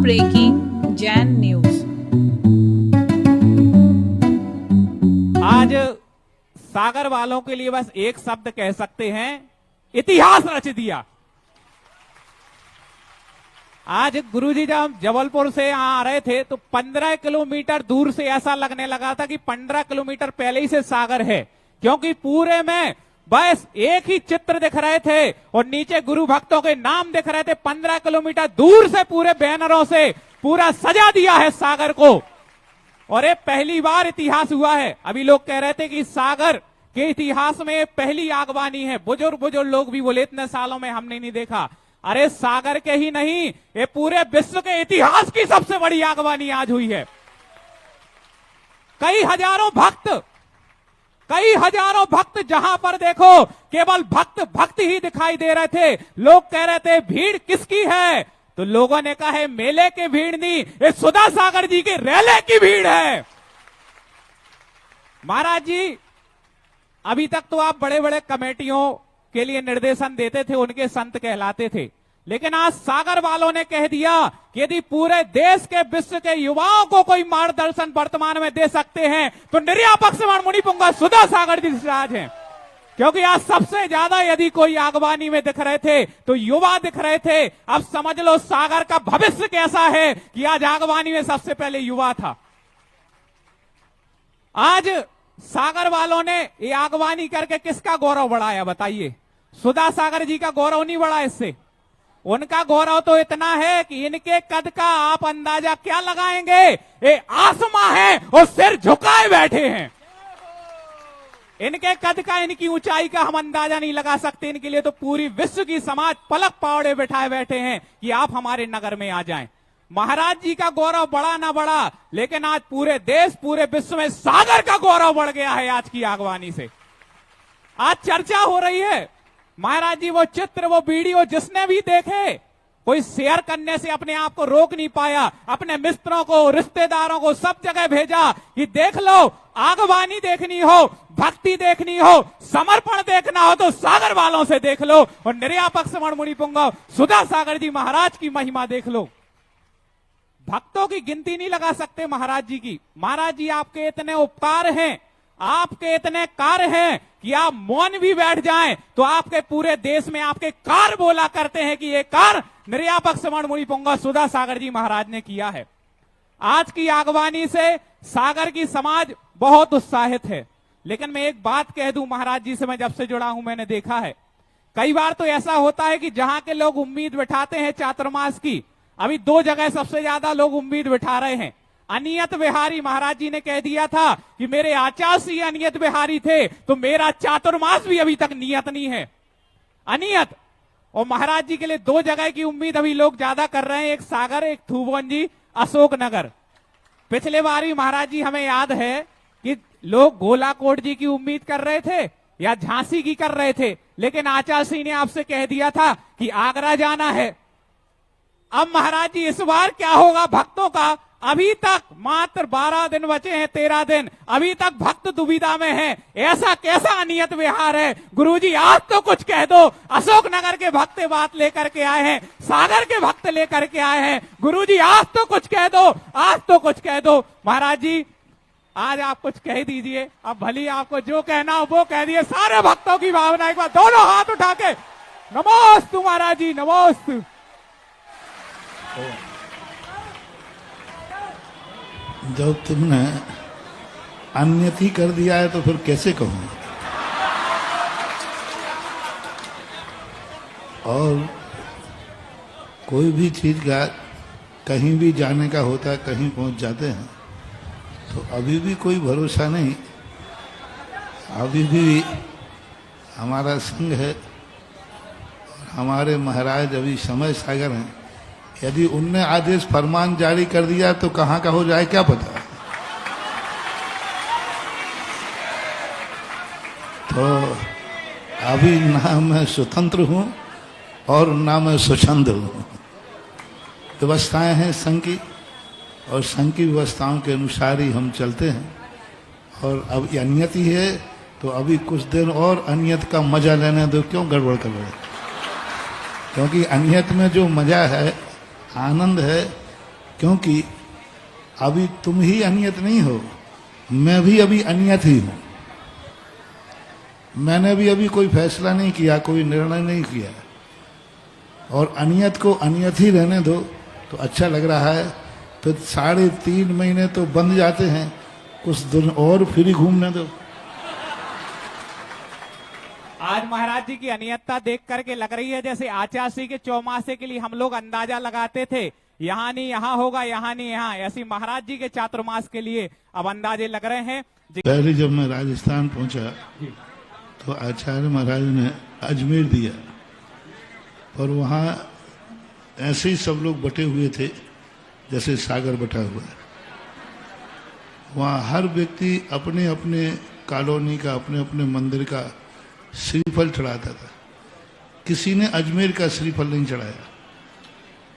Breaking Jain news. आज सागर वालों के लिए बस एक शब्द कह सकते हैं, इतिहास रच दिया। आज गुरुजी जब हम जबलपुर से यहाँ आ रहे थे तो 15 किलोमीटर दूर से ऐसा लगने लगा था कि 15 किलोमीटर पहले ही से सागर है, क्योंकि पूरे में बस एक ही चित्र दिख रहे थे और नीचे गुरु भक्तों के नाम दिख रहे थे। 15 किलोमीटर दूर से पूरे बैनरों से पूरा सजा दिया है सागर को। और ये पहली बार इतिहास हुआ है। अभी लोग कह रहे थे कि सागर के इतिहास में पहली आगवानी है। बुजुर्ग लोग भी बोले इतने सालों में हमने नहीं देखा। अरे सागर के ही नहीं, ये पूरे विश्व के इतिहास की सबसे बड़ी आगवानी आज हुई है। कई हजारों भक्त जहां पर देखो केवल भक्त ही दिखाई दे रहे थे। लोग कह रहे थे भीड़ किसकी है, तो लोगों ने कहा है मेले की भीड़ नहीं, ये सुधा सागर जी के रेले की भीड़ है। महाराज जी, अभी तक तो आप बड़े बड़े कमेटियों के लिए निर्देशन देते थे, उनके संत कहलाते थे, लेकिन आज सागर वालों ने कह दिया कि यदि पूरे देश के विश्व के युवाओं को कोई मार्गदर्शन वर्तमान में दे सकते हैं तो निर्यापक श्रवण मुनि पुंगा सुधा सागर जी राज हैं। क्योंकि आज सबसे ज्यादा यदि कोई आगवानी में दिख रहे थे तो युवा दिख रहे थे। अब समझ लो सागर का भविष्य कैसा है कि आज आगवानी में सबसे पहले युवा था। आज सागर वालों ने ये आगवानी करके किसका गौरव बढ़ाया बताइए? सुधा सागर जी का गौरव नहीं बढ़ा इससे। उनका गौरव तो इतना है कि इनके कद का आप अंदाजा क्या लगाएंगे? ये आसमां है और सिर झुकाए बैठे हैं। इनके कद का, इनकी ऊंचाई का हम अंदाजा नहीं लगा सकते। इनके लिए तो पूरी विश्व की समाज पलक पावड़े बैठाए बैठे हैं कि आप हमारे नगर में आ जाएं। महाराज जी का गौरव बढ़ा ना बढ़ा, लेकिन आज पूरे देश पूरे विश्व में सागर का गौरव बढ़ गया है आज की आगवानी से। आज चर्चा हो रही है। महाराज जी वो चित्र, वो वीडियो जिसने भी देखे, कोई शेयर करने से अपने आप को रोक नहीं पाया। अपने मित्रों को, रिश्तेदारों को सब जगह भेजा कि देख लो, आगवानी देखनी हो, भक्ति देखनी हो, समर्पण देखना हो तो सागर वालों से देख लो, और निर्यापक श्रवण मुनि पुंगा सुधा सागर जी महाराज की महिमा देख लो। भक्तों की गिनती नहीं लगा सकते महाराज जी की। महाराज जी आपके इतने उपकार हैं, आपके इतने कार्य हैं कि आप मौन भी बैठ जाएं तो आपके पूरे देश में आपके कार्य बोला करते हैं कि ये कार्य निर्यापक श्रवण मुनि पुंगा सुधा सागर जी महाराज ने किया है। आज की आगवानी से सागर की समाज बहुत उत्साहित है। लेकिन मैं एक बात कह दूं, महाराज जी से मैं जब से जुड़ा हूं मैंने देखा है, कई बार तो ऐसा होता है कि जहां के लोग उम्मीद बिठाते हैं चातुर्मास की, अभी 2 जगह सबसे ज्यादा लोग उम्मीद बिठा रहे हैं। अनियत बिहारी, महाराज जी ने कह दिया था कि मेरे आचार्य अनियत बिहारी थे, तो मेरा चातुर्मास भी अभी तक नियत नहीं है, अनियत। और महाराज जी के लिए 2 जगह की उम्मीद अभी लोग ज्यादा कर रहे हैं, एक सागर, एक थूबवंजी, अशोकनगर। पिछले बार भी महाराज जी हमें याद है कि लोग गोलाकोट जी की उम्मीद कर रहे थे या झांसी की कर रहे थे, लेकिन आचार्य ने आपसे कह दिया था कि आगरा जाना है। अब महाराज जी इस बार क्या होगा भक्तों का? अभी तक मात्र 12 दिन बचे हैं, 13 दिन, अभी तक भक्त दुविधा में हैं। ऐसा कैसा अनियत विहार है? गुरुजी आज तो कुछ कह दो। अशोकनगर के भक्त बात लेकर के आए हैं, सागर के भक्त लेकर के आए हैं। गुरुजी आज तो कुछ कह दो, आज तो कुछ कह दो। महाराज जी आज आप कुछ कह दीजिए। अब भली आपको जो कहना हो वो कह दिए। सारे भक्तों की भावना एक बार दोनों हाथ उठा के नमोस्तु महाराज जी, नमोस्तु। जब तुमने अन्यति कर दिया है तो फिर कैसे कहूं? और कोई भी चीज का कहीं भी जाने का होता है, कहीं पहुंच जाते हैं, तो अभी भी कोई भरोसा नहीं। अभी भी हमारा संघ है और हमारे महाराज अभी समय सागर हैं। यदि उनने आदेश फरमान जारी कर दिया तो कहां का हो जाए क्या पता। तो अभी ना मैं स्वतंत्र हूं और ना मैं स्वच्छंद हूं। व्यवस्थाएं हैं संघ की, और संघ की व्यवस्थाओं के अनुसार ही हम चलते हैं। और अब अनियत ही है तो अभी कुछ दिन और अनियत का मजा लेने दो। क्यों गड़बड़ कर रहे? क्योंकि अनियत में जो मजा है, आनंद है, क्योंकि अभी तुम ही अनियत नहीं हो, मैं भी अभी अनियत ही हूं। मैंने भी अभी कोई फैसला नहीं किया, कोई निर्णय नहीं किया, और अनियत को अनियत ही रहने दो तो अच्छा लग रहा है। फिर 3.5 महीने तो बंद जाते हैं, कुछ दिन और फिर ही घूमने दो। आज महाराज जी की अनियतता देख करके लग रही है जैसे आचार्य के चौमासे के लिए हम लोग अंदाजा लगाते थे, यहाँ नहीं यहाँ होगा, यहाँ नहीं यहाँ, ऐसी महाराज जी के चातुर्मास के लिए अब अंदाजे लग रहे हैं। पहले जब मैं राजस्थान पहुंचा तो आचार्य महाराज ने अजमेर दिया, और वहां ऐसे ही सब लोग बटे हुए थे जैसे सागर बटा हुआ है। वहां हर व्यक्ति अपने अपने कॉलोनी का, अपने अपने मंदिर का श्रीफल चढ़ाता था। किसी ने अजमेर का श्रीफल नहीं चढ़ाया,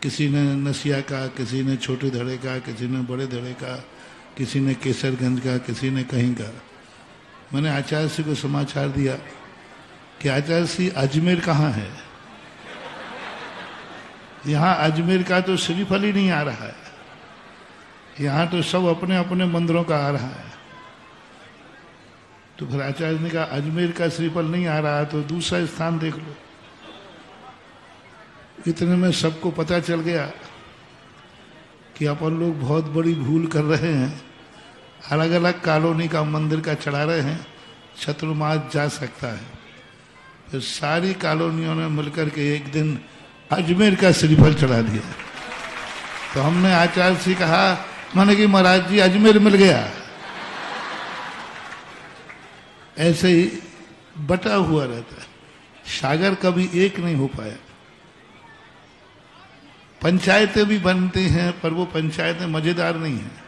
किसी ने नसिया का, किसी ने छोटे धड़े का, किसी ने बड़े धड़े का, किसी ने केसरगंज का, किसी ने कहीं का। मैंने आचार्य जी को समाचार दिया कि आचार्य जी अजमेर कहाँ है, यहाँ अजमेर का तो श्रीफल ही नहीं आ रहा है, यहाँ तो सब अपने अपने मंदिरों का आ रहा है। तो फिर आचार्य ने कहा अजमेर का श्रीफल नहीं आ रहा है तो दूसरा स्थान देख लो। इतने में सबको पता चल गया कि अपन लोग बहुत बड़ी भूल कर रहे हैं, अलग अलग कॉलोनी का मंदिर का चढ़ा रहे हैं, चातुर्मास जा सकता है। फिर सारी कॉलोनियों ने मिलकर के एक दिन अजमेर का श्रीफल चढ़ा दिया। तो हमने आचार्य से कहा, मैंने कि महाराज जी अजमेर मिल गया। ऐसे ही बटा हुआ रहता है, सागर कभी एक नहीं हो पाया। पंचायतें भी बनती हैं पर वो पंचायतें मजेदार नहीं हैं,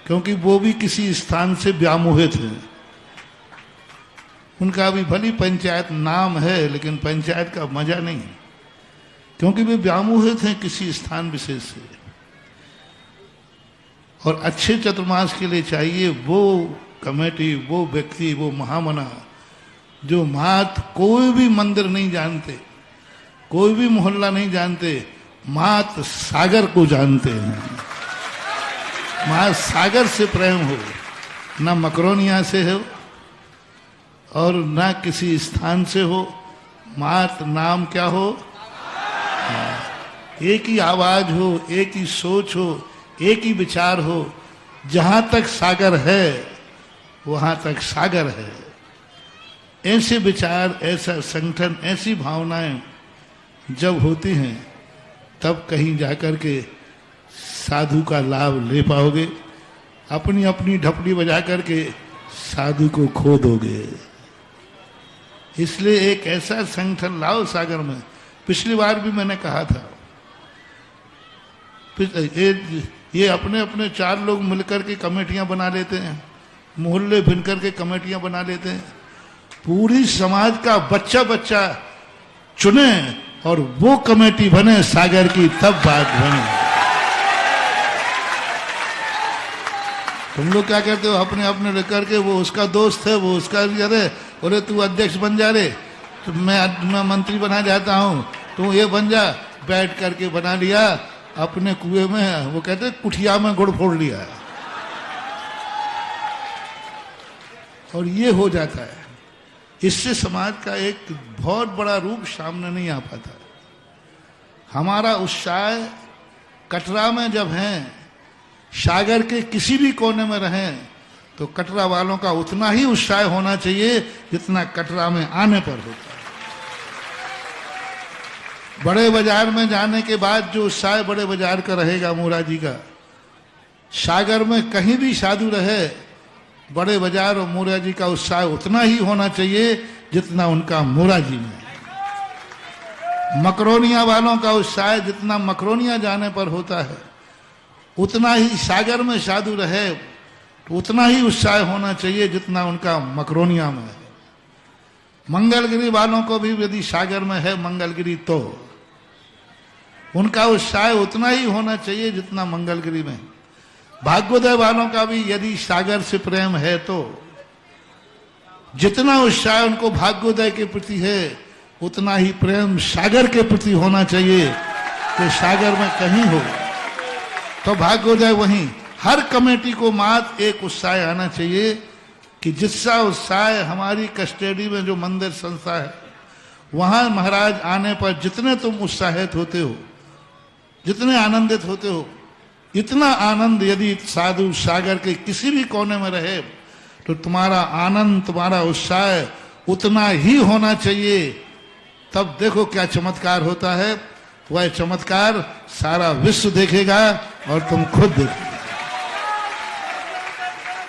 क्योंकि वो भी किसी स्थान से व्यामोहित हैं। उनका भी भली पंचायत नाम है लेकिन पंचायत का मजा नहीं है, क्योंकि वे व्यामोहित हैं किसी स्थान विशेष से। और अच्छे चतुर्मास के लिए चाहिए वो कमेटी, वो व्यक्ति, वो महामना जो मात कोई भी मंदिर नहीं जानते, कोई भी मोहल्ला नहीं जानते, मात सागर को जानते हैं। मात सागर से प्रेम हो, ना मकरोनिया से हो और ना किसी स्थान से हो। मात नाम क्या हो, एक ही आवाज हो, एक ही सोच हो, एक ही विचार हो। जहां तक सागर है वहां तक सागर है। ऐसे विचार, ऐसा संगठन, ऐसी भावनाएं जब होती हैं तब कहीं जाकर के साधु का लाभ ले पाओगे। अपनी अपनी ढपली बजा करके साधु को खो दोगे। इसलिए एक ऐसा संगठन लाओ सागर में। पिछली बार भी मैंने कहा था, ये अपने अपने 4 लोग मिलकर के कमेटियां बना लेते हैं, मोहल्ले भिन करके कमेटियां बना लेते हैं। पूरी समाज का बच्चा बच्चा चुने और वो कमेटी बने सागर की, तब बात बने। तुम लोग क्या कहते हो, अपने अपने लेकर के, वो उसका दोस्त है, वो उसका अरे बोले तू अध्यक्ष बन जा रे, तो मैं मंत्री बना जाता हूं, तू ये बन जा। बैठ करके बना लिया, अपने कुएं में, वो कहते कुठिया में गुड़ फोड़ लिया, और ये हो जाता है। इससे समाज का एक बहुत बड़ा रूप सामने नहीं आ पाता। हमारा उत्साह कटरा में जब है, सागर के किसी भी कोने में रहें, तो कटरा वालों का उतना ही उत्साह होना चाहिए जितना कटरा में आने पर होता है। बड़े बाजार में जाने के बाद जो उत्साह बड़े बाजार का रहेगा मोरा जी का, सागर में कहीं भी साधु रहे, बड़े बाजार और मोरा जी का उत्साह उतना ही होना चाहिए जितना उनका मोरा जी में। मकरोनिया वालों का उत्साह जितना मकरोनिया जाने पर होता है, उतना ही सागर में साधु रहे तो उतना ही उत्साह होना चाहिए जितना उनका मकरोनिया में है। मंगलगिरी वालों को भी यदि सागर में है मंगलगिरी, तो उनका उत्साह उतना ही होना चाहिए जितना मंगलगिरी में। भाग्योदय वालों का भी यदि सागर से प्रेम है तो जितना उत्साह उनको भाग्योदय के प्रति है उतना ही प्रेम सागर के प्रति होना चाहिए कि सागर में कहीं हो तो भाग्य हो जाए वहीं। हर कमेटी को मात्र एक उत्साह आना चाहिए कि जिसका उत्साह हमारी कस्टडी में जो मंदिर संस्था है, वहां महाराज आने पर जितने तुम उत्साहित होते हो, जितने आनंदित होते हो, इतना आनंद यदि साधु सागर के किसी भी कोने में रहे तो तुम्हारा आनंद, तुम्हारा उत्साह उतना ही होना चाहिए। तब देखो क्या चमत्कार होता है। वह चमत्कार सारा विश्व देखेगा और तुम खुद देखोगे।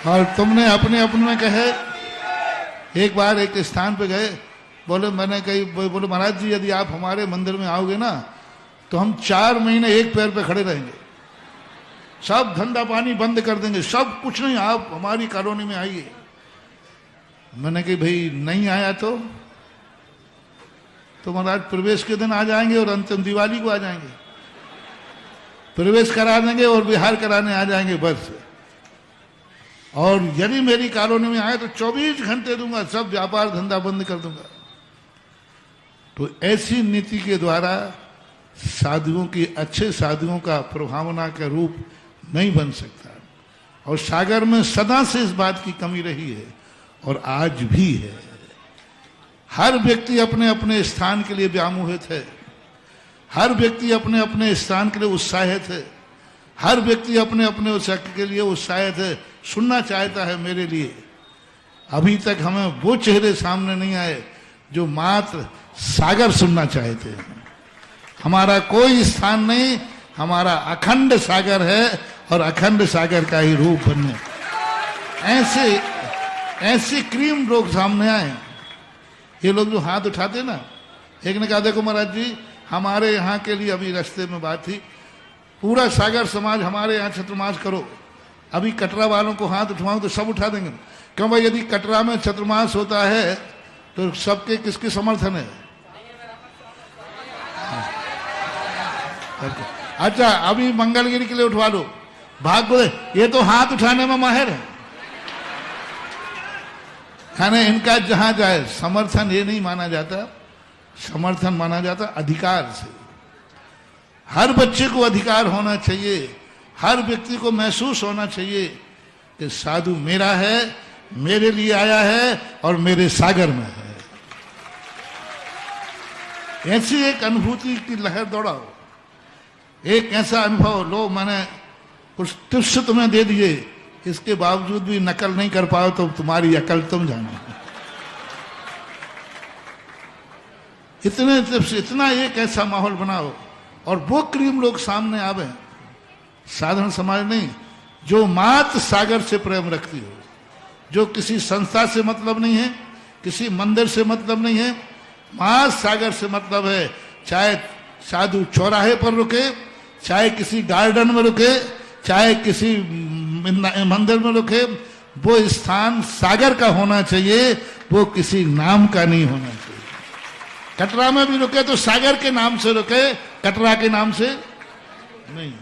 और तुमने अपने अपने में कहे, एक बार एक स्थान पे गए, बोले मैंने कही, बोले महाराज जी यदि आप हमारे मंदिर में आओगे ना तो हम 4 महीने एक पैर पे खड़े रहेंगे, सब धंधा पानी बंद कर देंगे, सब कुछ नहीं, आप हमारी कॉलोनी में आइए। मैंने कही भाई नहीं आया तो महाराज प्रवेश के दिन आ जाएंगे और अंतिम दिवाली को आ जाएंगे, प्रवेश करा देंगे और बिहार कराने आ जाएंगे बस। और यदि मेरी कॉलोनी में आए तो 24 घंटे दूंगा, सब व्यापार धंधा बंद कर दूंगा। तो ऐसी नीति के द्वारा साधुओं की, अच्छे साधुओं का प्रभावना का रूप नहीं बन सकता। और सागर में सदा से इस बात की कमी रही है और आज भी है। हर व्यक्ति अपने अपने स्थान के लिए व्यामोहित है, हर व्यक्ति अपने अपने स्थान के लिए उत्साहित है, हर व्यक्ति अपने अपने उत्साह के लिए उत्साहित है, सुनना चाहता है मेरे लिए। अभी तक हमें वो चेहरे सामने नहीं आए जो मात्र सागर सुनना चाहते हैं। हमारा कोई स्थान नहीं, हमारा अखंड सागर है और अखंड सागर का ही रूप बनने। ऐसे क्रीम लोग सामने आए। ये लोग जो हाथ उठाते ना, एक ने कहा देखो महाराज जी हमारे यहाँ के लिए, अभी रास्ते में बात थी, पूरा सागर समाज हमारे यहाँ चतुर्मास करो। अभी कटरा वालों को हाथ उठवाऊं तो सब उठा देंगे। क्यों भाई, यदि कटरा में चतुर्मास होता है तो सबके किसके समर्थन है? अच्छा अभी मंगलगिरी के लिए उठवा लो, भाग बोले ये तो हाथ उठाने में माहिर है। खाने इनका जहां जाए समर्थन ये नहीं माना जाता, समर्थन माना जाता अधिकार से। हर बच्चे को अधिकार होना चाहिए, हर व्यक्ति को महसूस होना चाहिए कि साधु मेरा है, मेरे लिए आया है और मेरे सागर में है। ऐसी एक अनुभूति की लहर दौड़ाओ, एक ऐसा अनुभव लो। मैंने कुछ टिप्स तुम्हें दे दिए, इसके बावजूद भी नकल नहीं कर पाओ तो तुम्हारी अकल तुम जानो। इतने टिप्स, इतना एक ऐसा माहौल बनाओ और वो क्रीम लोग सामने आवे, साधारण समाज नहीं, जो मात्र सागर से प्रेम रखती हो, जो किसी संस्था से मतलब नहीं है, किसी मंदिर से मतलब नहीं है, मात्र सागर से मतलब है। चाहे साधु चौराहे पर रुके, चाहे किसी गार्डन में रुके, चाहे किसी मंदिर में रुके, वो स्थान सागर का होना चाहिए, वो किसी नाम का नहीं होना चाहिए। कटरा में भी रुके तो सागर के नाम से रुके, कटरा के नाम से नहीं।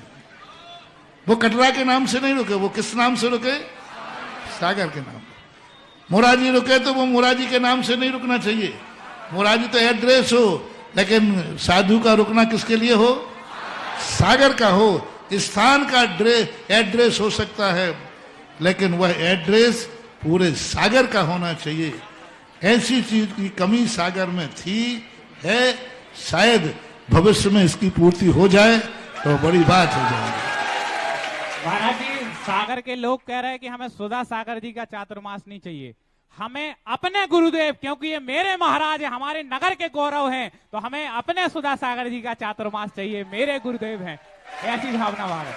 वो कटरा के नाम से नहीं रुके, वो किस नाम से रुके? सागर के नाम। मोराजी रुके तो वो मोराजी के नाम से नहीं रुकना चाहिए। मोराजी तो एड्रेस हो, लेकिन साधु का रुकना किसके लिए हो? सागर का हो। स्थान का एड्रेस हो सकता है, लेकिन वह एड्रेस पूरे सागर का होना चाहिए। ऐसी चीज की कमी सागर में थी, है, शायद भविष्य में इसकी पूर्ति हो जाए तो बड़ी बात हो जाएगी। महाराज जी, सागर के लोग कह रहे हैं कि हमें सुधा सागर जी का चातुर्मास नहीं चाहिए, हमें अपने गुरुदेव, क्योंकि ये मेरे महाराज है, हमारे नगर के गौरव हैं, तो हमें अपने सुधा सागर जी का चातुर्मास चाहिए, मेरे गुरुदेव हैं। ऐसी भावना है।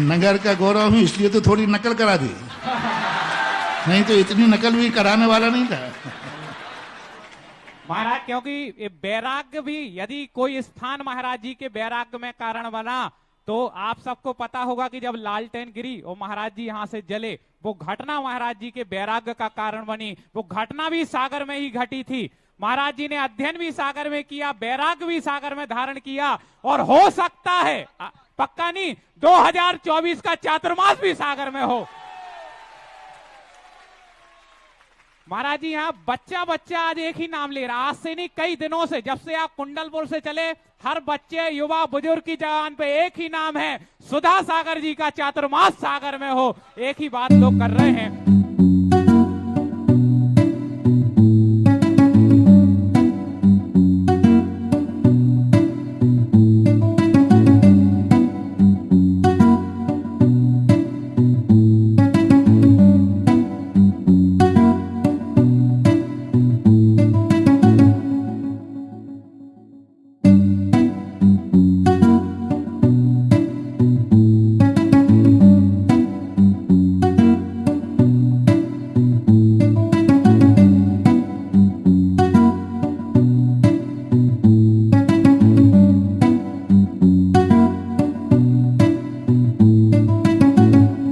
नगर का गौरव ही, इसलिए तो थोड़ी नकल करा दी, नहीं तो इतनी नकल भी कराने वाला नहीं था महाराज। क्योंकि ये बैराग्य भी, यदि कोई स्थान महाराज जी के बैराग्य में कारण बना, तो आप सबको पता होगा कि जब लालटेन गिरी और महाराज जी यहाँ से जले, वो घटना महाराज जी के बैराग्य का कारण बनी। वो घटना भी सागर में ही घटी थी। महाराज जी ने अध्ययन भी सागर में किया, बैराग्य भी सागर में धारण किया, और हो सकता है, पक्का नहीं, 2024 का चातुर्मास भी सागर में हो। महाराज जी यहाँ बच्चा बच्चा आज एक ही नाम ले रहा, आज से नहीं कई दिनों से, जब से आप कुंडलपुर से चले हर बच्चे युवा बुजुर्ग की जबान पे एक ही नाम है, सुधा सागर जी का चातुर्मास सागर में हो, एक ही बात लोग कर रहे हैं।